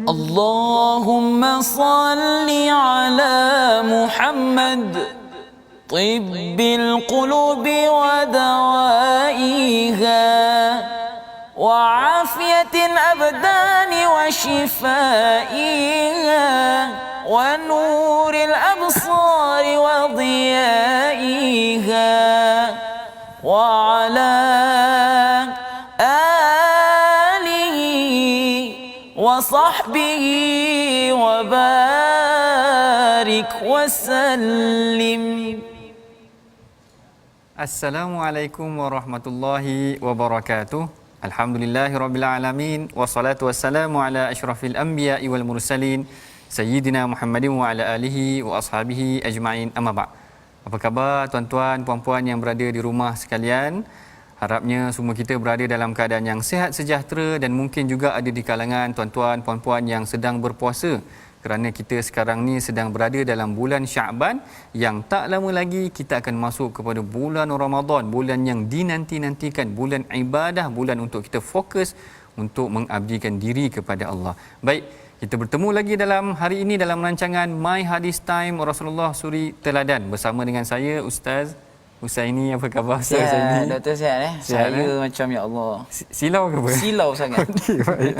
Allahumma salli ala Muhammad tibbil qulubi wa dawaiha wa afiyatil abdani wa shifaiha wa nuril absari wa diyaiha wa ala wa sahbihi wa barik wa sallim. Assalamualaikum warahmatullahi wabarakatuh. Alhamdulillahirabbil alamin wassalatu wassalamu ala asyrafil anbiya'i wal mursalin sayyidina Muhammadin wa ala alihi wa ashabihi ajma'in, amma ba'. Apa khabar tuan-tuan puan-puan yang berada di rumah sekalian? Harapnya semua kita berada dalam keadaan yang sihat sejahtera, dan mungkin juga ada di kalangan tuan-tuan puan-puan yang sedang berpuasa, kerana kita sekarang ni sedang berada dalam bulan Syaban yang tak lama lagi kita akan masuk kepada bulan Ramadan, bulan yang dinanti-nantikan, bulan ibadah, bulan untuk kita fokus untuk mengabdikan diri kepada Allah. Baik, kita bertemu lagi dalam hari ini dalam rancangan My Hadis Time Rasulullah Suri Teladan bersama dengan saya Ustaz Husaini. Apa khabar Ustaz Husaini? Sihat, Doktor sihat Saya macam ya Allah. Silau ke apa? Silau sangat. Okey, baik.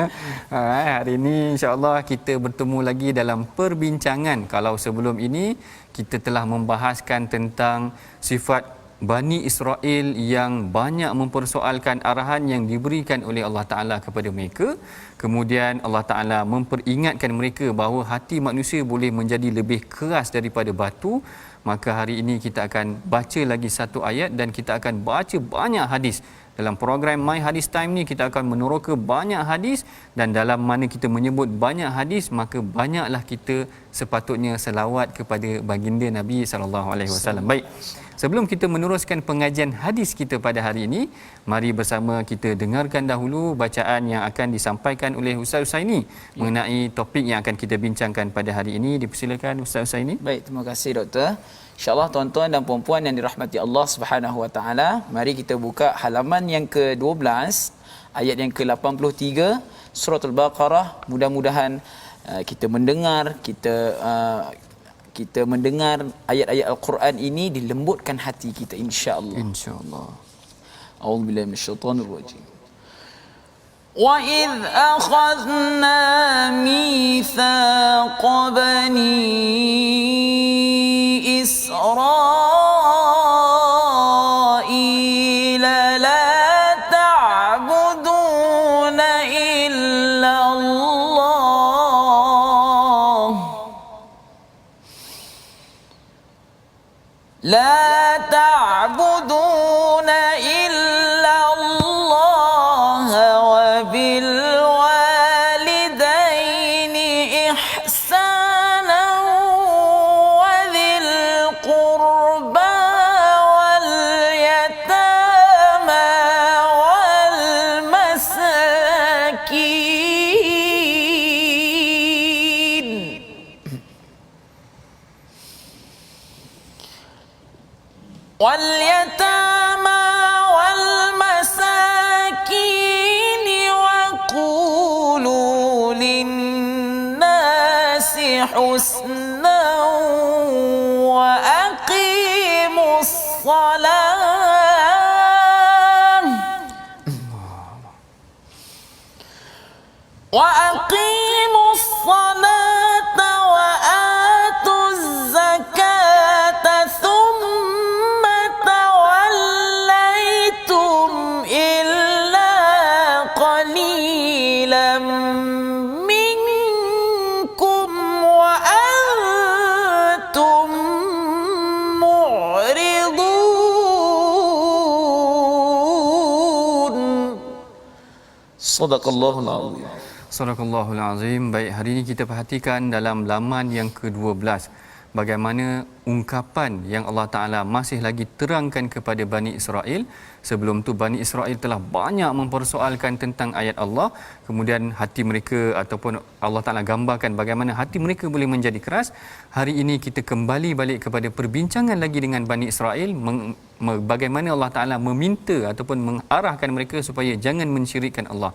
Hari ini insya-Allah kita bertemu lagi dalam perbincangan. Kalau sebelum ini kita telah membahaskan tentang sifat Bani Israel yang banyak mempersoalkan arahan yang diberikan oleh Allah Ta'ala kepada mereka. Kemudian Allah Ta'ala memperingatkan mereka bahawa hati manusia boleh menjadi lebih keras daripada batu. Maka hari ini kita akan baca lagi satu ayat dan kita akan baca banyak hadis. Dalam program My Hadis Time ni kita akan meneroka banyak hadis, dan dalam mana kita menyebut banyak hadis, maka banyaklah kita sepatutnya selawat kepada baginda Nabi sallallahu alaihi wasallam. Baik. Sebelum kita meneruskan pengajian hadis kita pada hari ini, mari bersama kita dengarkan dahulu bacaan yang akan disampaikan oleh Ustaz Husaini mengenai topik yang akan kita bincangkan pada hari ini. Dipersilakan Ustaz Husaini. Baik, terima kasih Doktor. InsyaAllah tuan-tuan dan puan-puan yang dirahmati Allah Subhanahu Wa Taala, mari kita buka halaman yang ke-12, ayat yang ke-83 surah Al-Baqarah. Mudah-mudahan kita mendengar ayat-ayat Al-Quran ini dilembutkan hati kita, insya-Allah. Insya-Allah. A'udzubillahi minasyaitonir rajim. Wa idh akhadna mitsaqa bani Israil la ta'buduna illa Allah la ta'buduna illa Allah wa bil walidaini ihsana wa dhil qurba wal yatama wal masakin واليتامى والمساكين وقولوا للناس حسنا وأقيموا الصلاة وأقيموا الصلاة وآتوا الزكاة ثم توليتم إلا قليلا منكم وأنتم معرضون. صدق الله العظيم. Sadaqallahul Azim. Baik, hari ini kita perhatikan dalam laman yang ke-12 bagaimana ungkapan yang Allah Ta'ala masih lagi terangkan kepada Bani Israel. Sebelum tu Bani Israel telah banyak mempersoalkan tentang ayat Allah, kemudian hati mereka ataupun Allah Ta'ala gambarkan bagaimana hati mereka boleh menjadi keras. Hari ini kita kembali balik kepada perbincangan lagi dengan Bani Israel, bagaimana Allah Ta'ala meminta ataupun mengarahkan mereka supaya jangan mensyirikkan Allah.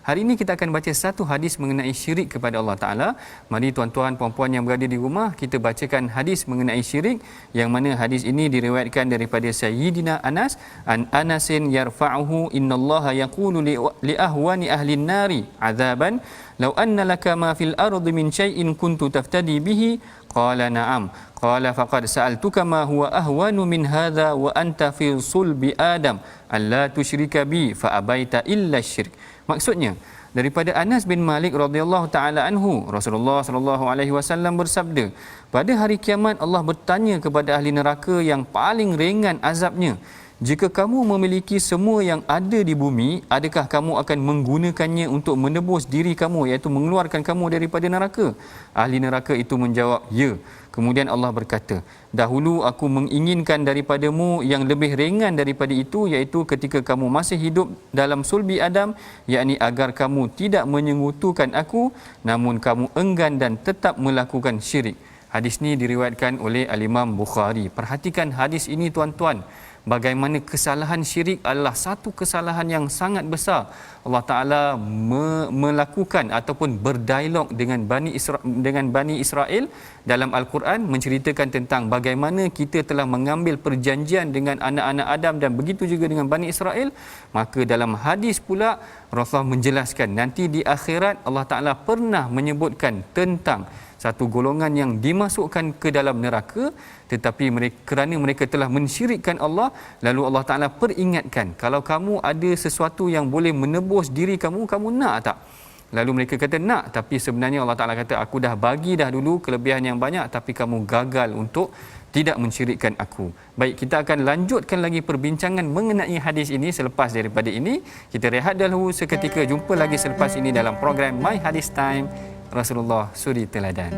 Hari ini kita akan baca satu hadis mengenai syirik kepada Allah Taala. Mari tuan-tuan puan-puan yang berada di rumah, kita bacakan hadis mengenai syirik, yang mana hadis ini diriwayatkan daripada Sayyidina Anas, an Anasin yarfa'uhu innallaha yaqulu li ahwani ahli an-nari 'adzaban law anna laka ma fil ardi min syai'in kuntu taftadi bihi qala na'am qala faqad sa'altuka ma huwa ahwanu min hadha wa anta fi sulbi adam alla tusyrika bi fa abaita illa syirk. Maksudnya daripada Anas bin Malik radhiyallahu taala anhu, Rasulullah sallallahu alaihi wasallam bersabda, pada hari kiamat Allah bertanya kepada ahli neraka yang paling ringan azabnya, jika kamu memiliki semua yang ada di bumi, adakah kamu akan menggunakannya untuk menebus diri kamu, iaitu mengeluarkan kamu daripada neraka? Ahli neraka itu menjawab, ya. Kemudian Allah berkata, dahulu aku menginginkan daripadamu yang lebih ringan daripada itu, iaitu ketika kamu masih hidup dalam sulbi Adam, yakni agar kamu tidak menyekutukan aku, namun kamu enggan dan tetap melakukan syirik. Hadis ini diriwayatkan oleh Al-Imam Bukhari. Perhatikan hadis ini tuan-tuan, bagaimana kesalahan syirik adalah satu kesalahan yang sangat besar. Allah Taala melakukan ataupun berdialog dengan Bani Israel dalam Al-Quran, menceritakan tentang bagaimana kita telah mengambil perjanjian dengan anak-anak Adam dan begitu juga dengan Bani Israel. Maka dalam hadis pula Rasulullah menjelaskan, nanti di akhirat Allah Taala pernah menyebutkan tentang satu golongan yang dimasukkan ke dalam neraka, tetapi kerana mereka telah mensyirikkan Allah, lalu Allah Ta'ala peringatkan, kalau kamu ada sesuatu yang boleh menebus diri kamu, kamu nak tak? Lalu mereka kata nak, tapi sebenarnya Allah Ta'ala kata, aku dah bagi dah dulu kelebihan yang banyak, tapi kamu gagal untuk tidak mensyirikkan aku. Baik, kita akan lanjutkan lagi perbincangan mengenai hadis ini selepas daripada ini. Kita rehat dahulu seketika, jumpa lagi selepas ini dalam program My Hadis Time, Rasulullah Suri Teladan.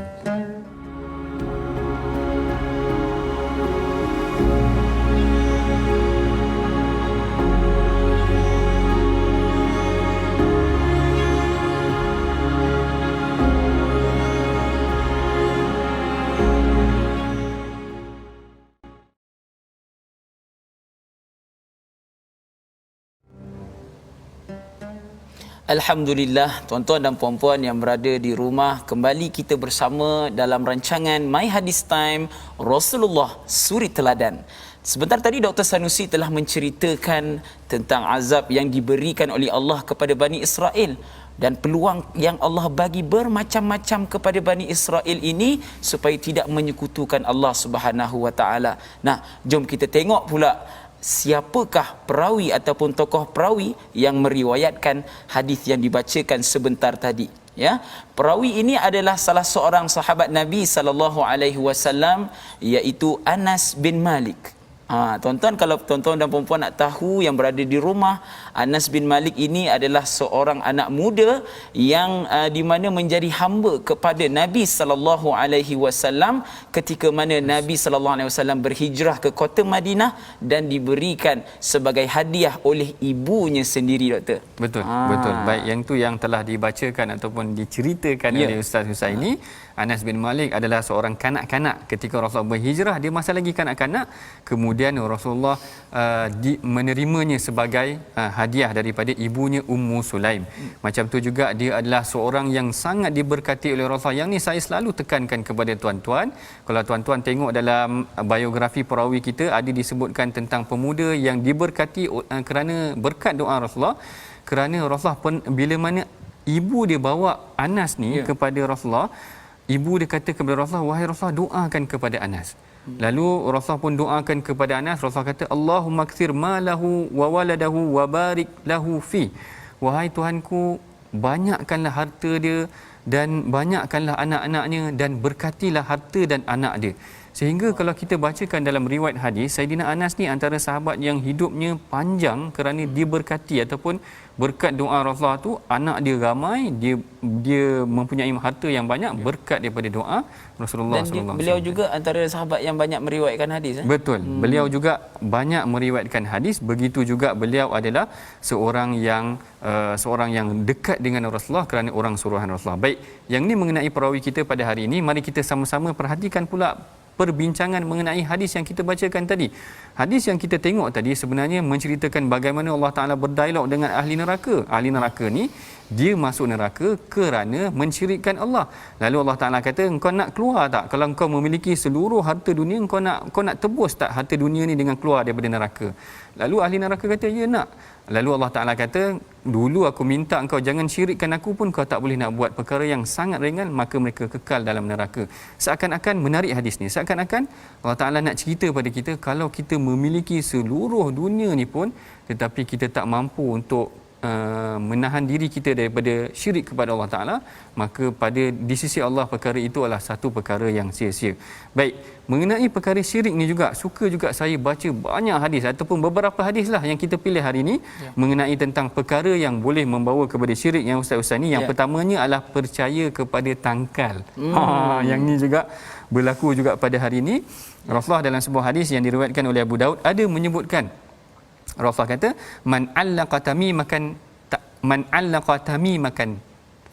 Alhamdulillah, tuan-tuan dan puan-puan yang berada di rumah, kembali kita bersama dalam rancangan My Hadis Time, Rasulullah Suri Teladan. Sebentar tadi Dr. Sanusi telah menceritakan tentang azab yang diberikan oleh Allah kepada Bani Israel, dan peluang yang Allah bagi bermacam-macam kepada Bani Israel ini supaya tidak menyekutukan Allah Subhanahu Wa Taala. Nah, jom kita tengok pula siapakah perawi ataupun tokoh perawi yang meriwayatkan hadis yang dibacakan sebentar tadi, ya. Perawi ini adalah salah seorang sahabat Nabi sallallahu alaihi wasallam, iaitu Anas bin Malik. Tuan-tuan, kalau tuan-tuan dan puan-puan nak tahu yang berada di rumah, Anas bin Malik ini adalah seorang anak muda yang di mana menjadi hamba kepada Nabi sallallahu alaihi wasallam ketika mana Nabi sallallahu alaihi wasallam berhijrah ke kota Madinah dan diberikan sebagai hadiah oleh ibunya sendiri, doktor. Betul, betul. Baik, yang tu yang telah dibacakan ataupun diceritakan oleh Ustaz Husaini. Anas bin Malik adalah seorang kanak-kanak ketika Rasulullah berhijrah, dia masih lagi kanak-kanak. Kemudian Rasulullah menerimanya sebagai hadiah daripada ibunya Ummu Sulaim. Macam tu juga dia adalah seorang yang sangat diberkati oleh Rasulullah. Yang ni saya selalu tekankan kepada tuan-tuan. Kalau tuan-tuan tengok dalam biografi perawi kita, ada disebutkan tentang pemuda yang diberkati kerana berkat doa Rasulullah. Kerana Rasulullah pun, bila mana ibu dia bawa Anas ni kepada Rasulullah, ibu dia kata kepada Rasulullah, wahai Rasulullah, doakan kepada Anas. Lalu Rasulullah pun doakan kepada Anas. Rasulullah kata, Allahumma kthir malahu wa waladahu wa barik lahu fi. Wahai Tuhanku, banyakkanlah harta dia dan banyakkanlah anak-anaknya dan berkatilah harta dan anak dia. Sehingga kalau kita bacakan dalam riwayat hadis, Saidina Anas ni antara sahabat yang hidupnya panjang kerana diberkati ataupun berkat doa Rasulullah tu, anak dia ramai, dia mempunyai harta yang banyak berkat daripada doa Rasulullah sallallahu alaihi wasallam. Beliau juga antara sahabat yang banyak meriwayatkan hadis. Betul. Beliau juga banyak meriwayatkan hadis. Begitu juga beliau adalah seorang yang dekat dengan Rasulullah kerana orang suruhan Rasulullah. Baik, yang ni mengenai perawi kita pada hari ini. Mari kita sama-sama perhatikan pula perbincangan mengenai hadis yang kita bacakan tadi. Hadis yang kita tengok tadi sebenarnya menceritakan bagaimana Allah Ta'ala berdialog dengan ahli neraka. Ahli neraka ni dia masuk neraka kerana mensyirikkan Allah. Lalu Allah Taala kata, engkau nak keluar tak? Kalau engkau memiliki seluruh harta dunia, engkau nak tebus tak harta dunia ni dengan keluar daripada neraka? Lalu ahli neraka kata, ya nak. Lalu Allah Taala kata, dulu aku minta engkau jangan syirikkan aku pun kau tak boleh nak buat perkara yang sangat ringan, maka mereka kekal dalam neraka. Seakan-akan menarik hadis ni, seakan-akan Allah Taala nak cerita pada kita, kalau kita memiliki seluruh dunia ni pun tetapi kita tak mampu untuk menahan diri kita daripada syirik kepada Allah Ta'ala, maka di sisi Allah perkara itu adalah satu perkara yang sia-sia. Baik, mengenai perkara syirik ni juga, suka juga saya baca banyak hadis ataupun beberapa hadis lah yang kita pilih hari ini mengenai tentang perkara yang boleh membawa kepada syirik yang Ustaz-Ustaz ni. Yang pertamanya adalah percaya kepada tangkal. Yang ni juga berlaku juga pada hari ini. Rasulullah dalam sebuah hadis yang diriwayatkan oleh Abu Daud ada menyebutkan, Rasulullah kata, man allaqa tamimatan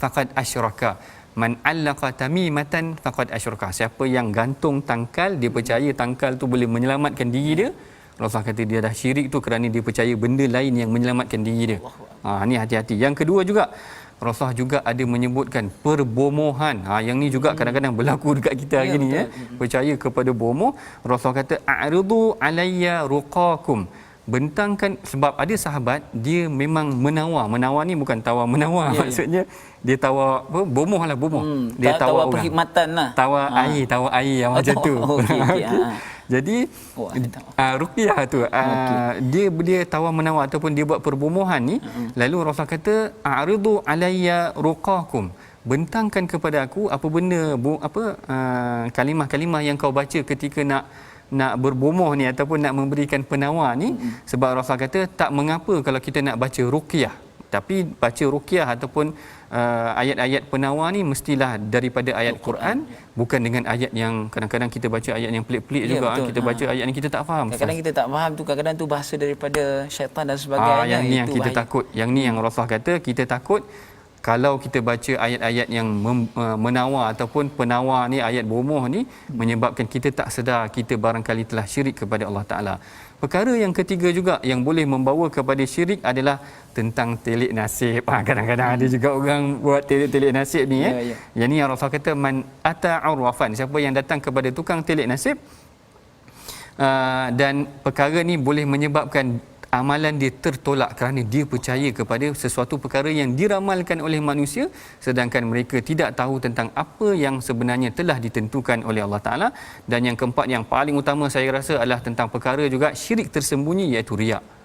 faqad asyraka. Man allaqa tamimatan faqad asyraka. Siapa yang gantung tangkal, dia percaya tangkal tu boleh menyelamatkan diri dia, Rasulullah kata dia dah syirik tu kerana dia percaya benda lain yang menyelamatkan diri dia. Ni hati-hati. Yang kedua juga, Rasulullah juga ada menyebutkan perbomohan. Yang ni juga kadang-kadang berlaku dekat kita hari ni. Percaya kepada bomoh. Rasulullah kata, a'ridu alayya ruqakum. Bentangkan, sebab ada sahabat dia memang menawar ni bukan tawar menawar, maksudnya dia tawar apa, bomoh lah, bomoh. Dia tawar perkhidmatan lah, tawar air yang macam tu. Jadi ruqyah tu dia tawar menawar ataupun dia buat perbomohan ni. Lalu Rasul kata, a'ridu alayya ruqakum, bentangkan kepada aku apa benda kalimah-kalimah yang kau baca ketika nak berbomoh ni ataupun nak memberikan penawar ni. Sebab Rasul kata tak mengapa kalau kita nak baca ruqyah, tapi baca ruqyah ataupun ayat-ayat penawar ni mestilah daripada ayat Quran, bukan dengan ayat yang kadang-kadang kita baca ayat yang pelik-pelik juga. Betul. Kita baca ayat yang kita tak faham. Kadang-kadang kita tak faham tu, kadang-kadang tu bahasa daripada syaitan dan sebagainya. Yang ni yang kita takut. Yang ni yang Rasul kata kita takut kalau kita baca ayat-ayat yang menawar ataupun penawar ni, ayat bomoh ni, menyebabkan kita tak sedar kita barangkali telah syirik kepada Allah Ta'ala. Perkara yang ketiga juga yang boleh membawa kepada syirik adalah tentang telik nasib. Kadang-kadang ada juga orang buat telik nasib ni. Yang ni yang Rasul kata, man ata'urwafan, siapa yang datang kepada tukang telik nasib, dan perkara ni boleh menyebabkan amalan dia tertolak kerana dia percaya kepada sesuatu perkara yang diramalkan oleh manusia, sedangkan mereka tidak tahu tentang apa yang sebenarnya telah ditentukan oleh Allah Ta'ala. Dan yang keempat, yang paling utama saya rasa adalah tentang perkara juga syirik tersembunyi, iaitu riak.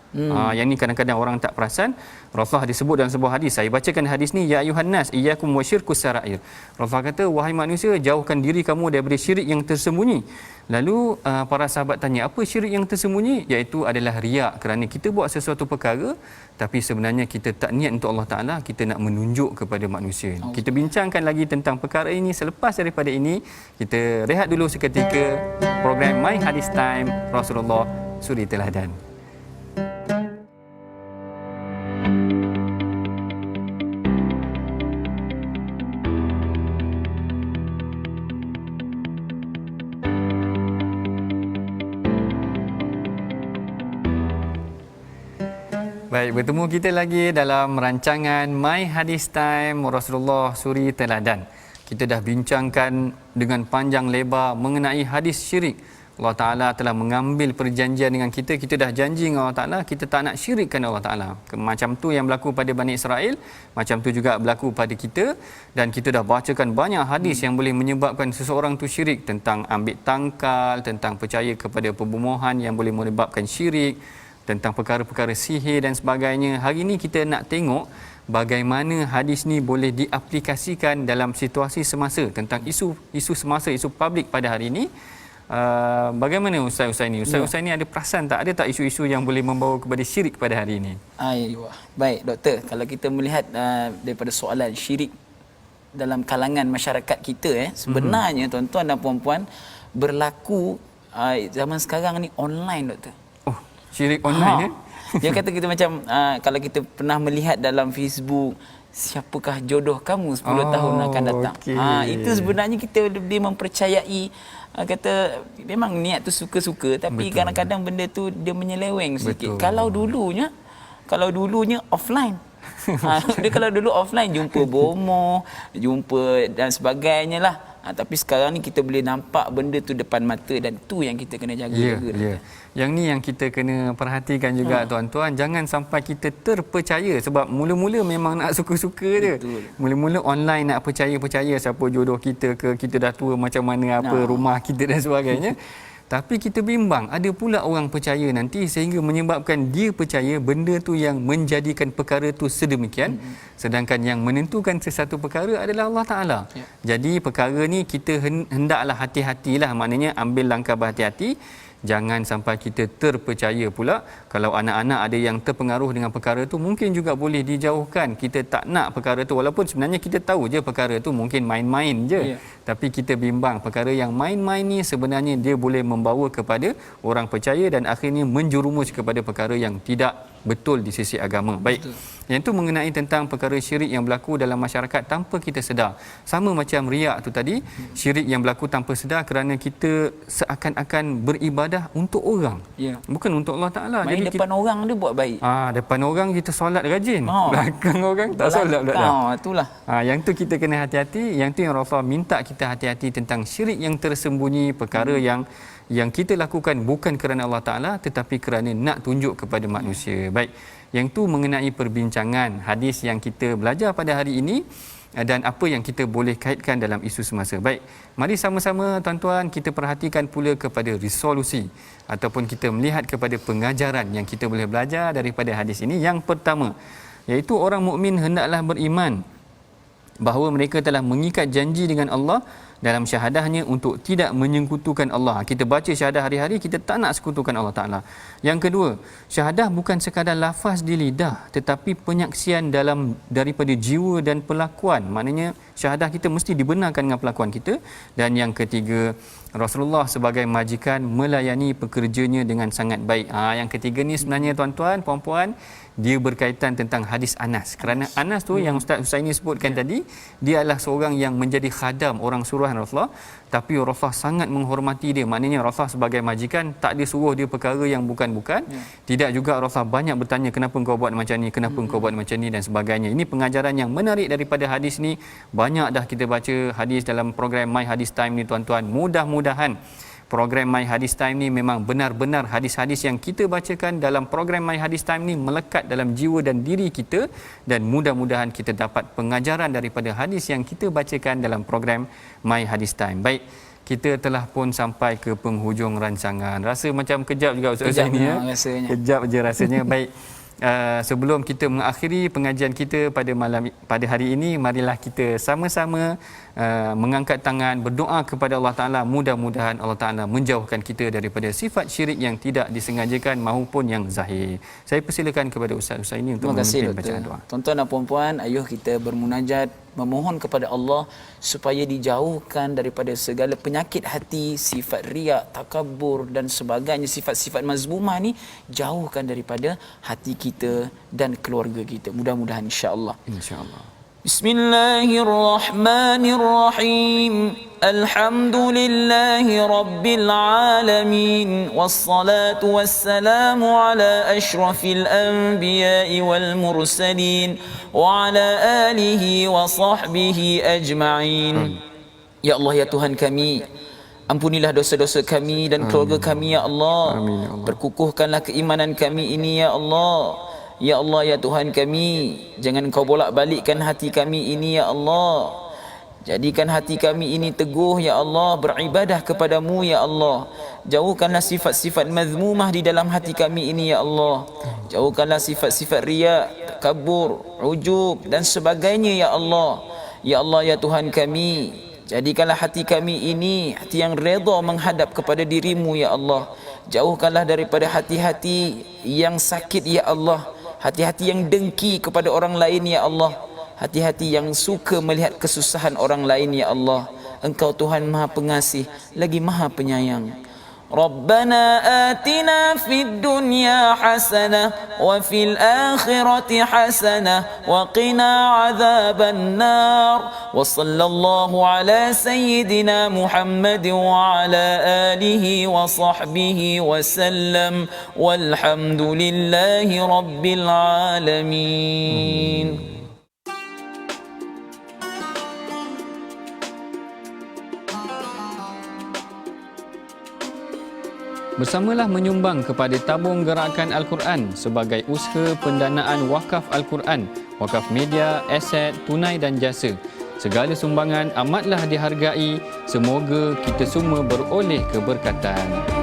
Yang ni kadang-kadang orang tak perasan. Rasulullah disebut dalam sebuah hadis, saya bacakan hadis ni, ya ayuhan nas iyyakum wasyirkus sarair. Rasulullah kata, wahai manusia, jauhkan diri kamu daripada syirik yang tersembunyi. Lalu para sahabat tanya, apa syirik yang tersembunyi? Iaitu adalah riak, kerana kita buat sesuatu perkara tapi sebenarnya kita tak niat untuk Allah Ta'ala, kita nak menunjuk kepada manusia. Kita bincangkan lagi tentang perkara ini selepas daripada ini. Kita rehat dulu seketika. Program My Hadis Time, Rasulullah Suri Teladan. Baik, bertemu kita lagi dalam rancangan My Hadis Time, Rasulullah Suri Teladan. Kita dah bincangkan dengan panjang lebar mengenai hadis syirik. Allah Ta'ala telah mengambil perjanjian dengan kita. Kita dah janji dengan Allah Ta'ala, kita tak nak syirikkan Allah Ta'ala. Macam tu yang berlaku pada Bani Israel, macam tu juga berlaku pada kita. Dan kita dah bacakan banyak hadis yang boleh menyebabkan seseorang tu syirik, tentang ambil tangkal, tentang percaya kepada pembomohan yang boleh menyebabkan syirik, tentang perkara-perkara sihir dan sebagainya. Hari ini kita nak tengok bagaimana hadis ni boleh diaplikasikan dalam situasi semasa, tentang isu semasa, isu publik pada hari ini. Bagaimana Ustaz ni? Ustaz ni ada perasan tak? Ada tak isu-isu yang boleh membawa kepada syirik pada hari ini? Baik doktor, kalau kita melihat daripada soalan syirik dalam kalangan masyarakat kita, sebenarnya tuan-tuan dan puan-puan, berlaku zaman sekarang ni online doktor. Syirik online Dia kata kita macam kalau kita pernah melihat dalam Facebook, siapakah jodoh kamu 10 tahun akan datang. Itu sebenarnya kita lebih mempercayai, kata memang niat tu suka-suka, tapi kadang-kadang benda tu dia menyeleweng sikit. Kalau dulunya offline. Dia kalau dulu offline jumpa bomo, jumpa dan sebagainya lah. Tapi sekarang ni kita boleh nampak benda tu depan mata, dan tu yang kita kena jaga. Ya. Yang ni yang kita kena perhatikan juga tuan-tuan. Jangan sampai kita terpercaya, sebab mula-mula memang nak suka-suka je. Mula-mula online nak percaya siapa jodoh kita ke, kita dah tua macam mana, apa rumah kita dan sebagainya. Tapi kita bimbang, ada pula orang percaya nanti sehingga menyebabkan dia percaya benda tu yang menjadikan perkara tu sedemikian, sedangkan yang menentukan sesuatu perkara adalah Allah Ta'ala. Jadi perkara ni kita hendaklah hati-hatilah, maknanya ambil langkah berhati-hati. Jangan sampai kita terpercaya pula. Kalau anak-anak ada yang terpengaruh dengan perkara tu, mungkin juga boleh dijauhkan. Kita tak nak perkara tu, walaupun sebenarnya kita tahu je perkara tu mungkin main-main je. Tapi kita bimbang perkara yang main-main ni sebenarnya dia boleh membawa kepada orang percaya dan akhirnya menjerumus kepada perkara yang tidak betul di sisi agama. Baik. Yang itu mengenai tentang perkara syirik yang berlaku dalam masyarakat tanpa kita sedar. Sama macam riak tu tadi, syirik yang berlaku tanpa sedar kerana kita seakan-akan beribadah untuk orang. Bukan untuk Allah Ta'ala. Jadi depan orang dia buat baik. Depan orang kita solat rajin. Belakang orang tak solat pula. Itulah. Yang tu kita kena hati-hati. Yang tu yang Rasulullah minta kita hati-hati tentang syirik yang tersembunyi, perkara yang kita lakukan bukan kerana Allah Ta'ala tetapi kerana nak tunjuk kepada manusia. Baik, yang tu mengenai perbincangan hadis yang kita belajar pada hari ini dan apa yang kita boleh kaitkan dalam isu semasa. Baik, mari sama-sama tuan-tuan kita perhatikan pula kepada resolusi ataupun kita melihat kepada pengajaran yang kita boleh belajar daripada hadis ini. Yang pertama, iaitu orang mukmin hendaklah beriman bahawa mereka telah mengikat janji dengan Allah dalam syahadahnya untuk tidak menyekutukan Allah. Kita baca syahadah hari-hari, kita tak nak sekutukan Allah Ta'ala. Yang kedua, syahadah bukan sekadar lafaz di lidah tetapi penyaksian daripada jiwa dan perlakuan. Maknanya syahadah kita mesti dibenarkan dengan perlakuan kita. Dan yang ketiga, Rasulullah sebagai majikan melayani pekerjanya dengan sangat baik. Yang ketiga ni sebenarnya tuan-tuan, puan-puan, dia berkaitan tentang hadis Anas. Kerana Anas tu yang Ustaz Husaini sebutkan tadi, dia adalah seorang yang menjadi khadam orang suruhan Rasulullah, tapi Rasulullah sangat menghormati dia. Maknanya Rasulullah sebagai majikan tak dia suruh dia perkara yang bukan-bukan. Tidak juga Rasulullah banyak bertanya kenapa engkau buat macam ni, kenapa engkau buat macam ni dan sebagainya. Ini pengajaran yang menarik daripada hadis ni. Banyak dah kita baca hadis dalam program My Hadis Time ni tuan-tuan. Mudah-mudahan program My Hadis Time ni memang benar-benar hadis-hadis yang kita bacakan dalam program My Hadis Time ni melekat dalam jiwa dan diri kita, dan mudah-mudahan kita dapat pengajaran daripada hadis yang kita bacakan dalam program My Hadis Time. Baik, kita telah pun sampai ke penghujung rancangan. Rasa macam kejap juga Ustaz ini ya. Kejap je rasanya. Baik. Sebelum kita mengakhiri pengajian kita pada hari ini, marilah kita sama-sama mengangkat tangan berdoa kepada Allah Ta'ala. Mudah-mudahan Allah Ta'ala menjauhkan kita daripada sifat syirik yang tidak disengajakan maupun yang zahir. Saya persilakan kepada Ustaz Husaini untuk memimpin bacaan doa. Tuan-tuan dan puan-puan, ayuh kita bermunajat, memohon kepada Allah supaya dijauhkan daripada segala penyakit hati, sifat riak, takabur dan sebagainya, sifat-sifat mazmumah ni jauhkan daripada hati kita dan keluarga kita. Mudah-mudahan insya-Allah. Insya-Allah. Bismillahirrahmanirrahim. Alhamdulillahi rabbil alamin. Wassalatu wassalamu ala asyrafil anbiya'i wal mursalin wa ala alihi wa sahbihi ajma'in. Ya Allah, ya Tuhan kami, ampunilah dosa-dosa kami dan keluarga kami ya Allah. Amin, ya Allah. Perkukuhkanlah keimanan kami ini ya Allah. Ya Allah, ya Tuhan kami, jangan Engkau bolak-balikkan hati kami ini ya Allah. Jadikan hati kami ini teguh ya Allah, beribadah kepadamu ya Allah. Jauhkanlah sifat-sifat mazmumah di dalam hati kami ini ya Allah. Jauhkanlah sifat-sifat riya, takabur, ujub dan sebagainya ya Allah. Ya Allah, ya Tuhan kami, jadikanlah hati kami ini hati yang redha menghadap kepada dirimu ya Allah. Jauhkanlah daripada hati-hati yang sakit ya Allah, hati-hati yang dengki kepada orang lain ya Allah, hati-hati yang suka melihat kesusahan orang lain ya Allah. Engkau Tuhan Maha Pengasih lagi Maha Penyayang. ربنا آتنا في الدنيا حسنة وفي الآخرة حسنة وقنا عذاب النار وصلى الله على سيدنا محمد وعلى آله وصحبه وسلم والحمد لله رب العالمين. Bersamalah menyumbang kepada tabung gerakan Al-Quran sebagai usaha pendanaan wakaf Al-Quran, wakaf media, aset, tunai dan jasa. Segala sumbangan amatlah dihargai. Semoga kita semua beroleh keberkatan.